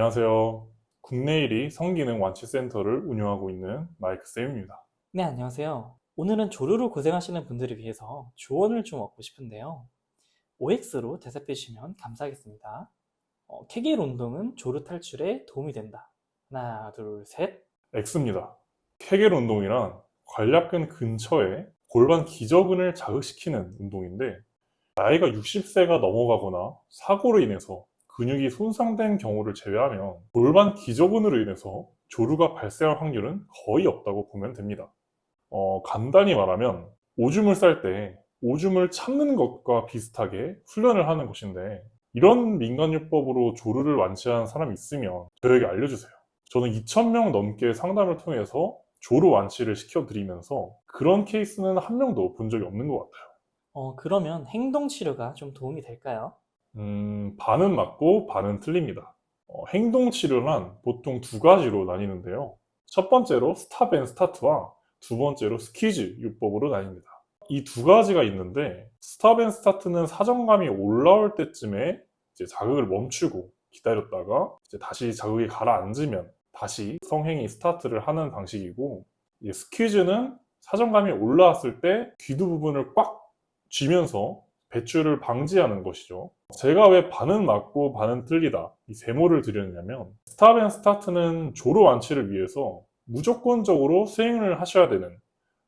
안녕하세요. 국내 1위 성기능 완치센터를 운영하고 있는 마이크쌤입니다. 네, 안녕하세요. 오늘은 조류로 고생하시는 분들을 위해서 조언을 좀 얻고 싶은데요. OX로 대답해 주시면 감사하겠습니다. 케겔 운동은 조류 탈출에 도움이 된다. 하나, 둘, 셋. X입니다. 케겔 운동이란 관략근 근처에 골반 기저근을 자극시키는 운동인데 나이가 60세가 넘어가거나 사고로 인해서 근육이 손상된 경우를 제외하면 골반 기저근으로 인해서 조류가 발생할 확률은 거의 없다고 보면 됩니다. 간단히 말하면 오줌을 쌀 때 오줌을 참는 것과 비슷하게 훈련을 하는 것인데 이런 민간요법으로 조류를 완치한 사람이 있으면 저에게 알려주세요. 저는 2,000명 넘게 상담을 통해서 조류 완치를 시켜드리면서 그런 케이스는 한 명도 본 적이 없는 것 같아요. 그러면 행동 치료가 좀 도움이 될까요? 반은 맞고 반은 틀립니다. 행동 치료란 보통 두 가지로 나뉘는데요. 첫 번째로 스탑 앤 스타트와 두 번째로 스퀴즈 요법으로 나뉩니다. 이 두 가지가 있는데 스탑 앤 스타트는 사정감이 올라올 때쯤에 이제 자극을 멈추고 기다렸다가 이제 다시 자극이 가라앉으면 다시 성행위 스타트를 하는 방식이고, 이 스퀴즈는 사정감이 올라왔을 때 귀두 부분을 꽉 쥐면서 배출을 방지하는 것이죠. 제가 왜 반은 맞고 반은 틀리다 이 세모를 드렸냐면, 스탑 앤 스타트는 조로 완치를 위해서 무조건적으로 수행을 하셔야 되는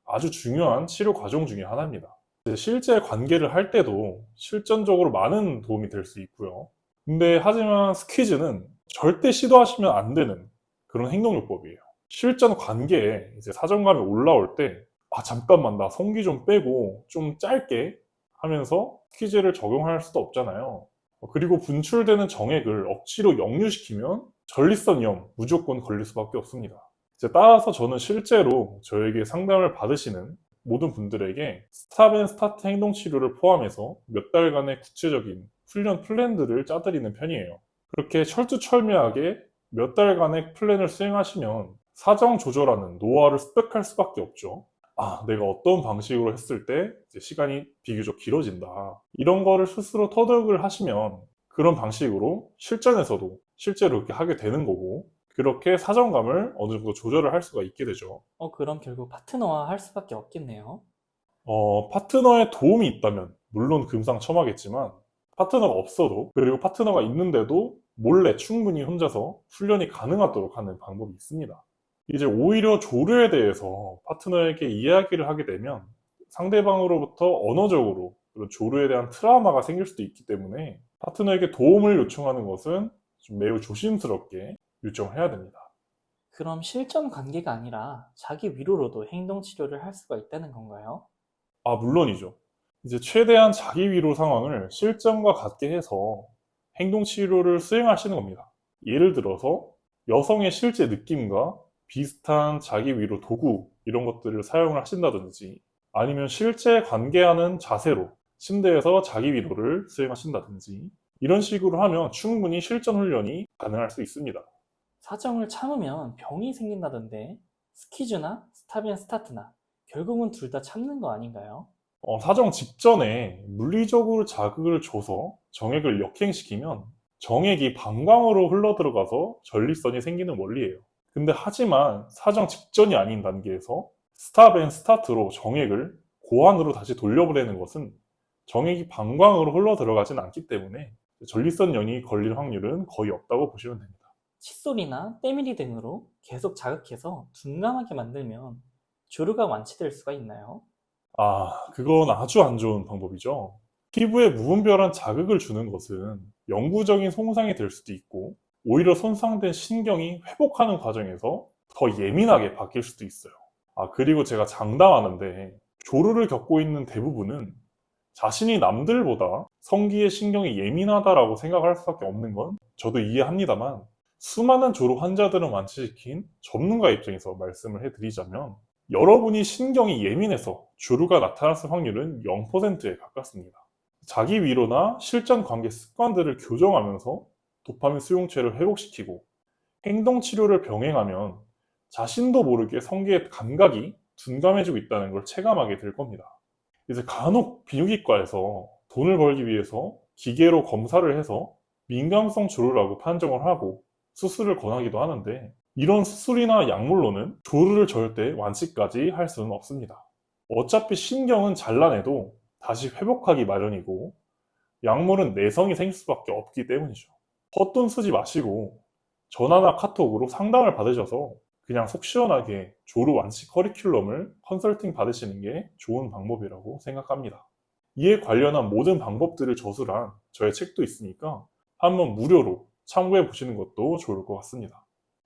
아주 중요한 치료 과정 중에 하나입니다. 실제 관계를 할 때도 실전적으로 많은 도움이 될 수 있고요. 근데 하지만 스퀴즈는 절대 시도하시면 안 되는 그런 행동요법이에요. 실전 관계에 이제 사정감이 올라올 때, 아, 잠깐만, 나 성기 좀 빼고 좀 짧게 하면서 스퀴즈를 적용할 수도 없잖아요. 그리고 분출되는 정액을 억지로 역류시키면 전립선염 무조건 걸릴 수밖에 없습니다. 이제 따라서 저는 실제로 저에게 상담을 받으시는 모든 분들에게 스탑 앤 스타트 행동 치료를 포함해서 몇 달간의 구체적인 훈련 플랜들을 짜드리는 편이에요. 그렇게 철두철미하게 몇 달간의 플랜을 수행하시면 사정 조절하는 노하우를 습득할 수밖에 없죠. 아, 내가 어떤 방식으로 했을 때 이제 시간이 비교적 길어진다. 이런 거를 스스로 터득을 하시면 그런 방식으로 실전에서도 실제로 그렇게 하게 되는 거고, 그렇게 사정감을 어느 정도 조절을 할 수가 있게 되죠. 그럼 결국 파트너와 할 수밖에 없겠네요. 파트너의 도움이 있다면 물론 금상첨화겠지만, 파트너가 없어도, 그리고 파트너가 있는데도 몰래 충분히 혼자서 훈련이 가능하도록 하는 방법이 있습니다. 이제 오히려 조류에 대해서 파트너에게 이야기를 하게 되면 상대방으로부터 언어적으로 그런 조류에 대한 트라우마가 생길 수도 있기 때문에 파트너에게 도움을 요청하는 것은 좀 매우 조심스럽게 요청을 해야 됩니다. 그럼 실전 관계가 아니라 자기 위로로도 행동 치료를 할 수가 있다는 건가요? 아, 물론이죠. 이제 최대한 자기 위로 상황을 실전과 같게 해서 행동 치료를 수행하시는 겁니다. 예를 들어서 여성의 실제 느낌과 비슷한 자기 위로 도구 이런 것들을 사용을 하신다든지, 아니면 실제 관계하는 자세로 침대에서 자기 위로를 수행하신다든지, 이런 식으로 하면 충분히 실전 훈련이 가능할 수 있습니다. 사정을 참으면 병이 생긴다던데 스키즈나 스탑 앤 스타트나 결국은 둘 다 참는 거 아닌가요? 사정 직전에 물리적으로 자극을 줘서 정액을 역행시키면 정액이 방광으로 흘러들어가서 전립선이 생기는 원리예요. 근데 하지만 사정 직전이 아닌 단계에서 스탑 앤 스타트로 정액을 고환으로 다시 돌려보내는 것은 정액이 방광으로 흘러들어가진 않기 때문에 전립선염이 걸릴 확률은 거의 없다고 보시면 됩니다. 칫솔이나 때밀이 등으로 계속 자극해서 둔감하게 만들면 조류가 완치될 수가 있나요? 아, 그건 아주 안 좋은 방법이죠. 피부에 무분별한 자극을 주는 것은 영구적인 손상이 될 수도 있고, 오히려 손상된 신경이 회복하는 과정에서 더 예민하게 바뀔 수도 있어요. 아, 그리고 제가 장담하는데 조루를 겪고 있는 대부분은 자신이 남들보다 성기의 신경이 예민하다라고 생각할 수밖에 없는 건 저도 이해합니다만, 수많은 조루 환자들을 완치시킨 전문가 입장에서 말씀을 해드리자면 여러분이 신경이 예민해서 조류가 나타났을 확률은 0%에 가깝습니다. 자기 위로나 실전 관계 습관들을 교정하면서 도파민 수용체를 회복시키고 행동 치료를 병행하면 자신도 모르게 성기의 감각이 둔감해지고 있다는 걸 체감하게 될 겁니다. 이제 간혹 비뇨기과에서 돈을 벌기 위해서 기계로 검사를 해서 민감성 조류라고 판정을 하고 수술을 권하기도 하는데 이런 수술이나 약물로는 조루를 절대 완치까지 할 수는 없습니다. 어차피 신경은 잘라내도 다시 회복하기 마련이고 약물은 내성이 생길 수밖에 없기 때문이죠. 헛돈 쓰지 마시고 전화나 카톡으로 상담을 받으셔서 그냥 속 시원하게 조루 완치 커리큘럼을 컨설팅 받으시는 게 좋은 방법이라고 생각합니다. 이에 관련한 모든 방법들을 저술한 저의 책도 있으니까 한번 무료로 참고해 보시는 것도 좋을 것 같습니다.